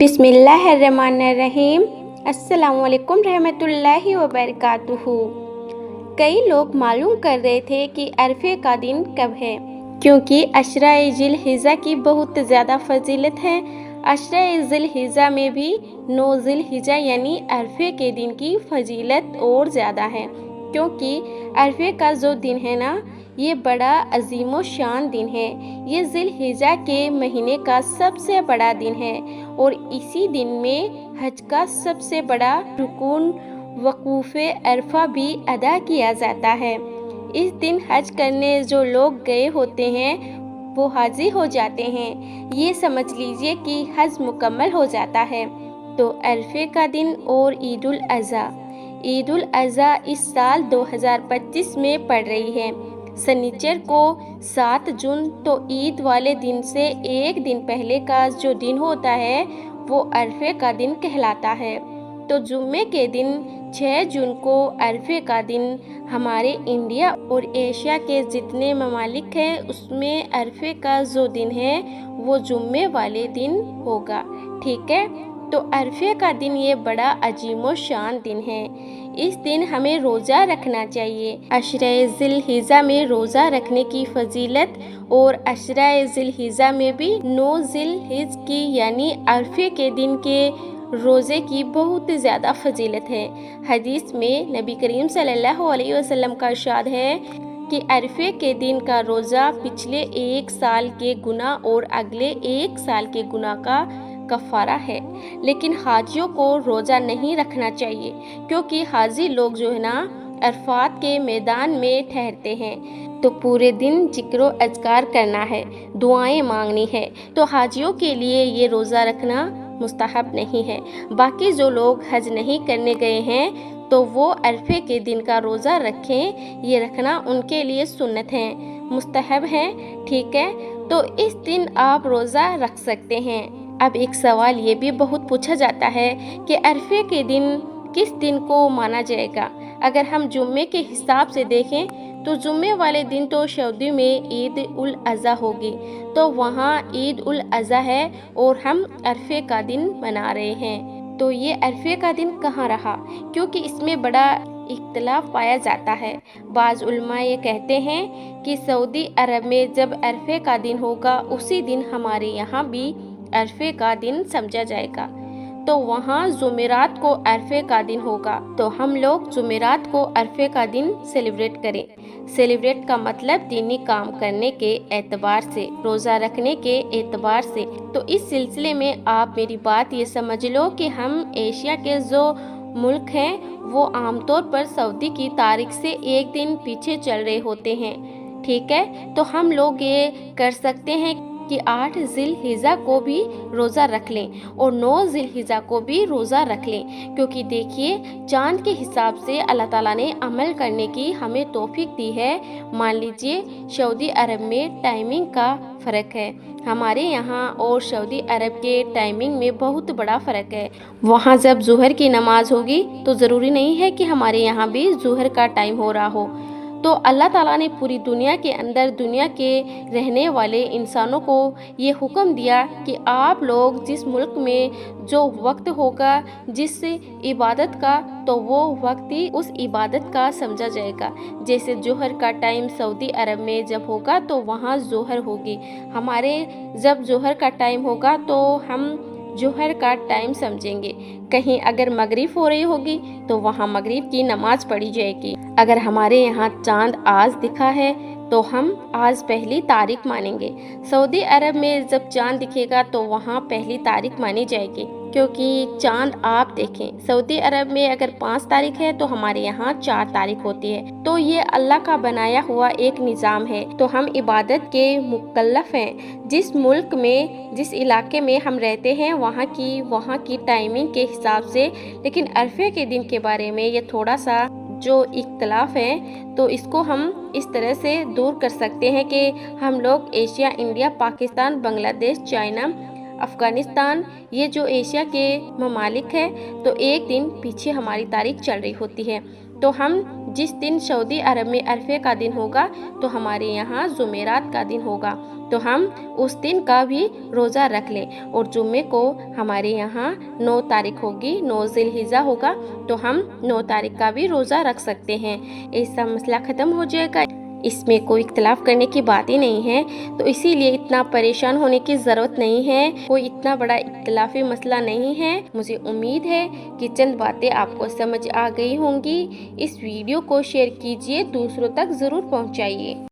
बिस्मिल्लाहिर्रहमानिर्रहीम। अस्सलामुअलैकुम रहमतुल्लाहि व बरकातुहू। कई लोग मालूम कर रहे थे कि अरफे का दिन कब है, क्योंकि अशरा ज़िलहिज्जा की बहुत ज़्यादा फजीलत है। अशरा ज़िलहिज्जा में भी 9 ज़िलहिज्जा यानी अरफे के दिन की फजीलत और ज़्यादा है, क्योंकि अरफे का जो दिन है ना, ये बड़ा अजीम शान दिन है। ये ज़िलहिज्जा के महीने का सबसे बड़ा दिन है और इसी दिन में हज का सबसे बड़ा रुकून वकूफ़े अरफा भी अदा किया जाता है। इस दिन हज करने जो लोग गए होते हैं वो हाजी हो जाते हैं। ये समझ लीजिए कि हज मुकम्मल हो जाता है। तो अरफे का दिन और ईद उल अज़हा इस साल 2025 में पड़ रही है। शनिचर को 7 जून, तो ईद वाले दिन से एक दिन पहले का जो दिन होता है वो अरफे का दिन कहलाता है। तो जुम्मे के दिन 6 जून को अरफे का दिन हमारे इंडिया और एशिया के जितने ममालिक हैं उसमें अरफे का जो दिन है वो जुम्मे वाले दिन होगा। ठीक है, तो अरफे का दिन ये बड़ा अजीम शान दिन है। इस दिन हमें रोज़ा रखना चाहिए। अशरा ज़िलहिज्जा में रोज़ा रखने की फजीलत और अशरा ज़िलहिज्जा में भी 9 ज़िलहिज्ज की यानी अरफे के दिन के रोज़े की बहुत ज़्यादा फजीलत है। हदीस में नबी करीम सल्लल्लाहु अलैहि वसल्लम का इरशाद है कि अरफे के दिन का रोज़ा पिछले 1 साल के गुनाह और अगले 1 साल के गुनाह का कफ़ारा है। लेकिन हाजियों को रोज़ा नहीं रखना चाहिए, क्योंकि हाजी लोग जो है ना अरफात के मैदान में ठहरते हैं, तो पूरे दिन जिक्र अज़कार करना है, दुआएं मांगनी है। तो हाजियों के लिए ये रोज़ा रखना मुस्तहब नहीं है। बाकी जो लोग हज नहीं करने गए हैं तो वो अरफे के दिन का रोज़ा रखें। ये रखना उनके लिए सुन्नत है, मुस्तहब है। ठीक है, तो इस दिन आप रोज़ा रख सकते हैं। अब एक सवाल ये भी बहुत पूछा जाता है कि अरफे के दिन किस दिन को माना जाएगा। अगर हम जुम्मे के हिसाब से देखें तो जुम्मे वाले दिन तो सऊदी में ईद उल अज़हा होगी, तो वहाँ ईद उल अज़हा है और हम अरफे का दिन मना रहे हैं। तो ये अरफे का दिन कहाँ रहा, क्योंकि इसमें बड़ा इख्तिलाफ पाया जाता है। बाज़ उलमा ये कहते हैं कि सऊदी अरब में जब अरफे का दिन होगा उसी दिन हमारे यहाँ भी अरफे का दिन समझा जाएगा, तो वहाँ जुमेरात को अरफे का दिन होगा। तो हम लोग जुमेरात को अरफे का दिन सेलिब्रेट करें। सेलिब्रेट का मतलब दीनी काम करने के एतबार से, रोज़ा रखने के एतबार से। तो इस सिलसिले में आप मेरी बात ये समझ लो कि हम एशिया के जो मुल्क हैं वो आमतौर पर सऊदी की तारीख से एक दिन पीछे चल रहे होते हैं। ठीक है, तो हम लोग ये कर सकते हैं कि 8 ज़िलहिज्जा को भी रोज़ा रख लें और 9 ज़िलहिज्जा को भी रोज़ा रख लें, क्योंकि देखिए चाँद के हिसाब से अल्लाह ताला ने अमल करने की हमें तौफीक दी है। मान लीजिए सऊदी अरब में टाइमिंग का फ़र्क है, हमारे यहाँ और सऊदी अरब के टाइमिंग में बहुत बड़ा फ़र्क है। वहाँ जब ज़ुहर की नमाज़ होगी तो ज़रूरी नहीं है कि हमारे यहाँ भी ज़ुहर का टाइम हो रहा हो। तो अल्लाह ताला ने पूरी दुनिया के अंदर दुनिया के रहने वाले इंसानों को ये हुक्म दिया कि आप लोग जिस मुल्क में जो वक्त होगा जिस इबादत का, तो वो वक्त ही उस इबादत का समझा जाएगा। जैसे जोहर का टाइम सऊदी अरब में जब होगा तो वहाँ जोहर होगी, हमारे जब जोहर का टाइम होगा तो हम जोहर का टाइम समझेंगे। कहीं अगर मगरिब हो रही होगी तो वहाँ मगरिब की नमाज पढ़ी जाएगी। अगर हमारे यहाँ चांद आज दिखा है तो हम आज पहली तारीख मानेंगे। सऊदी अरब में जब चांद दिखेगा तो वहाँ पहली तारीख मानी जाएगी, क्योंकि चांद आप देखें सऊदी अरब में अगर 5 तारीख है तो हमारे यहाँ 4 तारीख होती है। तो ये अल्लाह का बनाया हुआ एक निज़ाम है। तो हम इबादत के मुकल्लफ हैं। जिस मुल्क में जिस इलाके में हम रहते हैं वहाँ की टाइमिंग के हिसाब से। लेकिन अरफे के दिन के बारे में ये थोड़ा सा जो इख्तलाफ है तो इसको हम इस तरह से दूर कर सकते हैं कि हम लोग Asia, India, Pakistan, Bangladesh, China, Afghanistan, ये जो एशिया के ममालिक है तो एक दिन पीछे हमारी तारीख चल रही होती है। तो हम जिस दिन सऊदी अरब में अरफे का दिन होगा तो हमारे यहाँ जुमेरात का दिन होगा। तो हम उस दिन का भी रोज़ा रख लें। और जुम्मे को हमारे यहाँ 9 तारीख होगी, 9 ज़िलहिज्जा होगा, तो हम 9 तारीख का भी रोज़ा रख सकते हैं। ऐसा मसला ख़त्म हो जाएगा, इसमें कोई इख्तलाफ करने की बात ही नहीं है। तो इसीलिए इतना परेशान होने की ज़रूरत नहीं है, कोई इतना बड़ा इख्तलाफी मसला नहीं है। मुझे उम्मीद है कि चंद बातें आपको समझ आ गई होंगी। इस वीडियो को शेयर कीजिए, दूसरों तक ज़रूर पहुंचाइए।